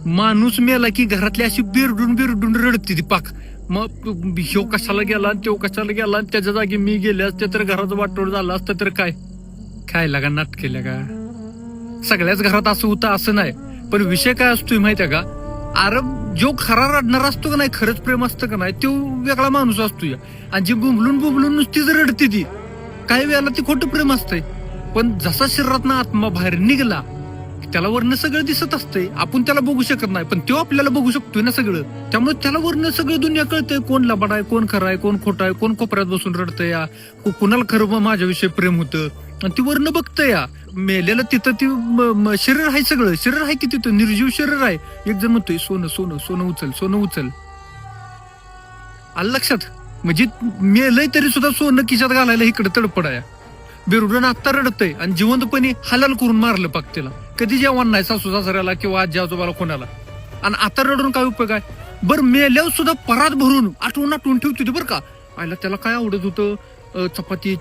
माणूस मेला की घरातली अशी बिरडून बिरडून रडते ती पाक. मग ह्यो कशाला गेला आणि त्यो कशाला गेला आणि त्याच्या जागी मी गेले असते तर घराचं वाटोळ झालं असतं तर काय लागा नाट केल्या का. सगळ्याच घरात असं होतं असं नाही, पण विषय काय असतोय माहितीये का, अरे जो खरा रडणारा असतो का नाही, खरंच प्रेम असतं का नाही, तो वेगळा माणूस असतो. आणि जी बुंबलून बुंबलून नुसतीच रडते ती, काही वेळेला ती खोटं प्रेम असतंय. पण जसा शरीरातनं आत्मा बाहेर निघला त्याला वरनं सगळं दिसत असतंय. आपण त्याला बघू शकत नाही, पण तो आपल्याला बघू शकतोय ना सगळं. त्यामुळे त्याला वरनं सगळं दुनिया कळतंय, कोण लबाड आहे, कोण खरं आहे, कोण खोटं आहे, कोण कोपऱ्यात बसून रडतंय, कुणाला खरं माझ्याविषयी प्रेम होतं. आणि ती वरनं बघतंय. मेलेलं तिथं ती शरीर आहे, सगळं शरीर आहे की तिथं, निर्जीव शरीर आहे. एक जण म्हणतोय सोनं सोनं सोनं उचल, सोनं उचल. आलं लक्षात. म्हणजे मेलंय तरी सुद्धा सोनं खिशात घालायला इकडे तडपड आहे. बिरुडन आत्ता रडतंय आणि जिवंतपणे हलाल करून मारलं पाक तिला. कधी जेवण नाही सासू सासऱ्याला किंवा आजी आजोबाला कोणाला. आणि आता रडून काय उपयोग आहे. बरं मेल्यावर सुद्धा परात भरून आठवून ठेवते बरं का. आयला त्याला काय आवडत होतं, चपाती